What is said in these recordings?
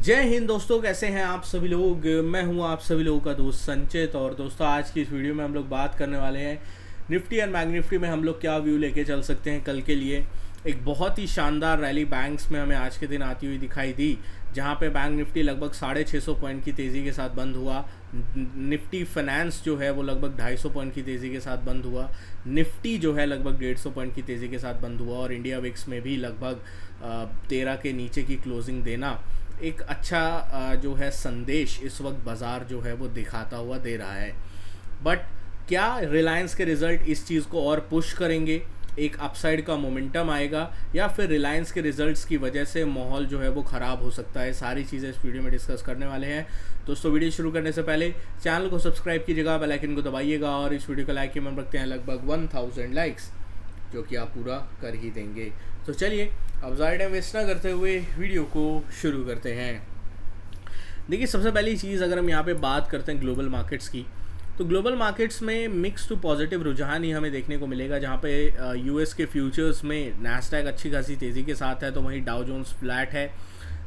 जय हिंद दोस्तों, कैसे हैं आप सभी लोग। मैं हूं आप सभी लोगों का दोस्त संचित। और दोस्तों, आज की इस वीडियो में हम लोग बात करने वाले हैं निफ्टी एंड बैंक निफ्टी में हम लोग क्या व्यू लेके चल सकते हैं कल के लिए। एक बहुत ही शानदार रैली बैंक्स में हमें आज के दिन आती हुई दिखाई दी, जहां पे बैंक निफ्टी लगभग 650 पॉइंट की तेज़ी के साथ बंद हुआ। निफ्टी फाइनेंस जो है वो लगभग 250 पॉइंट की तेज़ी के साथ बंद हुआ। निफ्टी जो है लगभग 150 पॉइंट की तेज़ी के साथ बंद हुआ। और इंडिया विक्स में भी लगभग 13 के नीचे की क्लोजिंग देना एक अच्छा जो है संदेश इस वक्त बाज़ार जो है वो दिखाता हुआ दे रहा है। बट क्या रिलायंस के रिज़ल्ट इस चीज़ को और पुश करेंगे, एक अपसाइड का मोमेंटम आएगा, या फिर रिलायंस के रिजल्ट्स की वजह से माहौल जो है वो ख़राब हो सकता है। सारी चीज़ें इस वीडियो में डिस्कस करने वाले हैं। दोस्तों, वीडियो शुरू करने से पहले चैनल को सब्सक्राइब कीजिएगा, बेल आइकन को दबाइएगा और इस वीडियो का लाइक की हम रखते हैं लगभग 1000 लाइक्स, जो कि आप पूरा कर ही देंगे। तो चलिए अब ज़्यादा टाइम वेस्ट ना करते हुए वीडियो को शुरू करते हैं। देखिए, सबसे पहली चीज़ अगर हम यहाँ पे बात करते हैं ग्लोबल मार्केट्स की, तो ग्लोबल मार्केट्स में मिक्स टू पॉजिटिव रुझान ही हमें देखने को मिलेगा। जहाँ पे यूएस के फ्यूचर्स में नैस्डैक अच्छी खासी तेज़ी के साथ है, तो वहीं डाउ जोन्स फ्लैट है।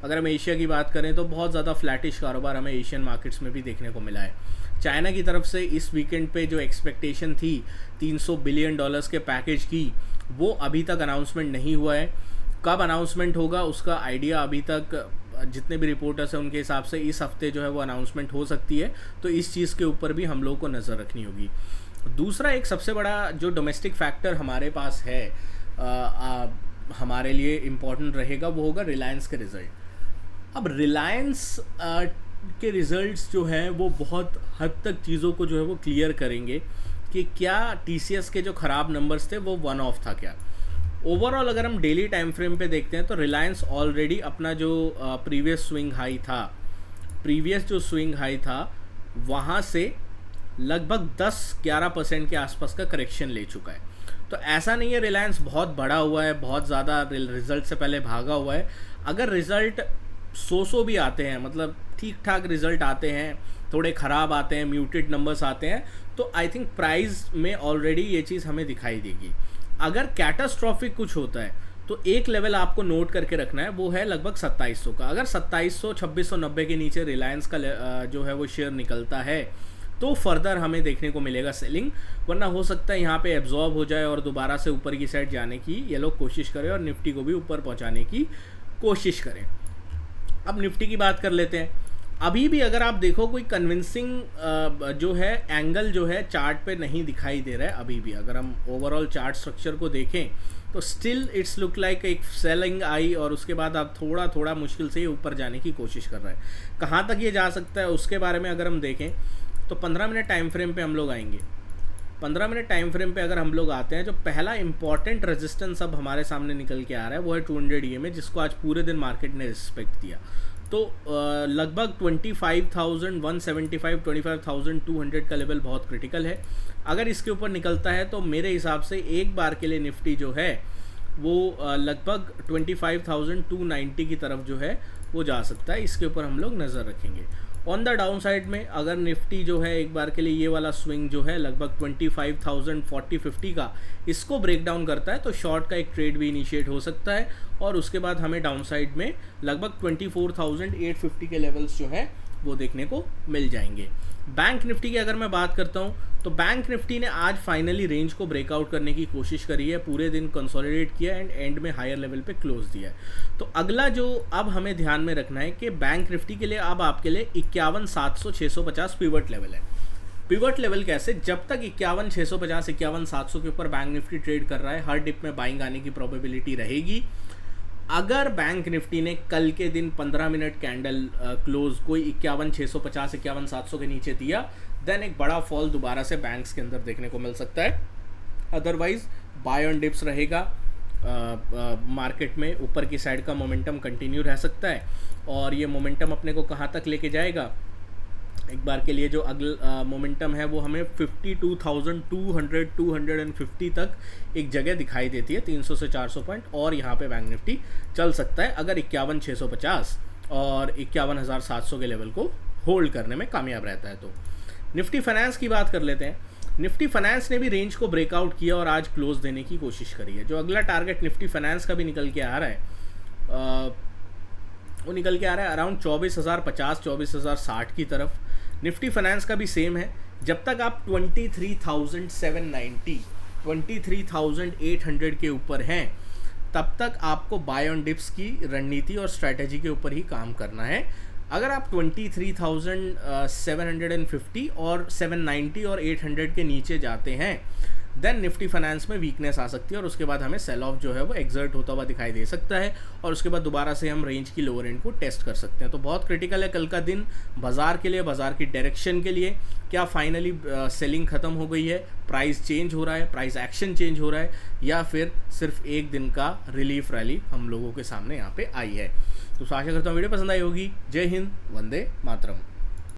अगर हम एशिया की बात करें तो बहुत ज़्यादा फ्लैटिश कारोबार हमें एशियन मार्केट्स में भी देखने को मिला है। चाइना की तरफ से इस वीकेंड पे जो एक्सपेक्टेशन थी $300 बिलियन के पैकेज की, वो अभी तक अनाउंसमेंट नहीं हुआ है। कब अनाउंसमेंट होगा उसका आइडिया अभी तक जितने भी रिपोर्टर्स हैं उनके हिसाब से इस हफ्ते जो है वो अनाउंसमेंट हो सकती है। तो इस चीज़ के ऊपर भी हम लोगों को नज़र रखनी होगी। दूसरा एक सबसे बड़ा जो डोमेस्टिक फैक्टर हमारे पास है, हमारे लिए इम्पॉर्टेंट रहेगा, वो होगा रिलायंस के रिज़ल्ट। अब रिलायंस के रिज़ल्ट्स जो हैं वो बहुत हद तक चीज़ों को जो है वो क्लियर करेंगे कि क्या टीसीएस के जो ख़राब नंबर्स थे वो वन ऑफ था क्या। ओवरऑल अगर हम डेली टाइम फ्रेम पे देखते हैं तो रिलायंस ऑलरेडी अपना जो प्रीवियस जो स्विंग हाई था वहाँ से लगभग 10-11% के आसपास का करेक्शन ले चुका है। तो ऐसा नहीं है रिलायंस बहुत बड़ा हुआ है, बहुत ज़्यादा रिजल्ट से पहले भागा हुआ है। अगर रिज़ल्ट सो भी आते हैं, मतलब ठीक ठाक रिज़ल्ट आते हैं, थोड़े ख़राब आते हैं, म्यूटेड नंबर्स आते हैं, तो आई थिंक प्राइस में ऑलरेडी ये चीज़ हमें दिखाई देगी। अगर कैटास्ट्रॉफिक कुछ होता है तो एक लेवल आपको नोट करके रखना है, वो है लगभग 2700 का। अगर 2700 2690 के नीचे रिलायंस का जो है वो शेयर निकलता है तो फर्दर हमें देखने को मिलेगा सेलिंग, वरना हो सकता है यहाँ पे एब्जॉर्ब हो जाए और दोबारा से ऊपर की साइड जाने की ये लोग कोशिश करें और निफ्टी को भी ऊपर पहुँचाने की कोशिश करें। अब निफ्टी की बात कर लेते हैं। अभी भी अगर आप देखो कोई कन्विंसिंग जो है एंगल जो है चार्ट पे नहीं दिखाई दे रहा है। अभी भी अगर हम ओवरऑल चार्ट स्ट्रक्चर को देखें तो स्टिल इट्स लुक लाइक एक सेलिंग आई, और उसके बाद आप थोड़ा थोड़ा मुश्किल से ऊपर जाने की कोशिश कर रहा है। कहाँ तक ये जा सकता है उसके बारे में अगर हम देखें तो 15 मिनट टाइम फ्रेम पे हम लोग आएंगे। 15 मिनट टाइम फ्रेम पे अगर हम लोग आते हैं, जो पहला इंपॉर्टेंट रेजिस्टेंस अब हमारे सामने निकल के आ रहा है वो है 200 EMA, जिसको आज पूरे दिन मार्केट ने रिस्पेक्ट दिया। तो लगभग 25,175 25,200 का लेवल बहुत क्रिटिकल है। अगर इसके ऊपर निकलता है तो मेरे हिसाब से एक बार के लिए निफ्टी जो है वो लगभग 25,290 की तरफ जो है वो जा सकता है। इसके ऊपर हम लोग नज़र रखेंगे। ऑन द डाउन साइड में अगर निफ्टी जो है एक बार के लिए ये वाला स्विंग जो है लगभग 25,040-50 का, इसको ब्रेक डाउन करता है तो शॉर्ट का एक ट्रेड भी इनिशिएट हो सकता है, और उसके बाद हमें डाउन साइड में लगभग 24,850 के लेवल्स जो है वो देखने को मिल जाएंगे। बैंक निफ्टी की अगर मैं बात करता हूँ तो बैंक निफ्टी ने आज फाइनली रेंज को ब्रेकआउट करने की कोशिश करी है, पूरे दिन कंसोलिडेट किया एंड एंड में हायर लेवल पे क्लोज दिया है। तो अगला जो अब हमें ध्यान में रखना है कि बैंक निफ्टी के लिए अब आपके लिए 51,700-650 पिवट लेवल है। पिवट लेवल कैसे? जब तक 51,650 51,700 के ऊपर बैंक निफ्टी ट्रेड कर रहा है, हर डिप में बाइंग आने की प्रोबेबिलिटी रहेगी। अगर बैंक निफ्टी ने कल के दिन 15 मिनट कैंडल क्लोज कोई 51,650 51,700 के नीचे दिया, देन एक बड़ा फॉल दोबारा से बैंक्स के अंदर देखने को मिल सकता है। अदरवाइज बाय ऑन डिप्स रहेगा। मार्केट में ऊपर की साइड का मोमेंटम कंटिन्यू रह सकता है, और ये मोमेंटम अपने को कहाँ तक लेके जाएगा, एक बार के लिए जो अगला मोमेंटम है वो हमें 52,200-250 तक एक जगह दिखाई देती है, 300 से 400 पॉइंट, और यहाँ पे बैंक निफ्टी चल सकता है अगर 51,650 और 51,700 के लेवल को होल्ड करने में कामयाब रहता है। तो निफ्टी फाइनेंस की बात कर लेते हैं। निफ्टी फाइनेंस ने भी रेंज को ब्रेकआउट किया और आज क्लोज देने की कोशिश करी है। जो अगला टारगेट निफ्टी फाइनेंस का भी निकल के आ रहा है वो निकल के आ रहा है अराउंड 24,050 24,060 की तरफ। निफ्टी फाइनेंस का भी सेम है, जब तक आप 23,790 23,800 के ऊपर हैं तब तक आपको बाय ऑन डिप्स की रणनीति और स्ट्रैटेजी के ऊपर ही काम करना है। अगर आप 23,750 और 790 और 800 के नीचे जाते हैं देन निफ्टी फाइनेंस में वीकनेस आ सकती है और उसके बाद हमें सेल ऑफ जो है वो एग्जर्ट होता हुआ दिखाई दे सकता है और उसके बाद दोबारा से हम रेंज की लोअर एंड को टेस्ट कर सकते हैं। तो बहुत क्रिटिकल है कल का दिन बाजार के लिए, बाजार की डायरेक्शन के लिए। क्या फाइनली सेलिंग खत्म हो गई है, प्राइस चेंज हो रहा है, प्राइस एक्शन चेंज हो रहा है, या फिर सिर्फ एक दिन का रिलीफ रैली हम लोगों के सामने यहाँ पे आई है। तो आशा करता हूँ वीडियो पसंद आई होगी। जय हिंद, वंदे मातरम।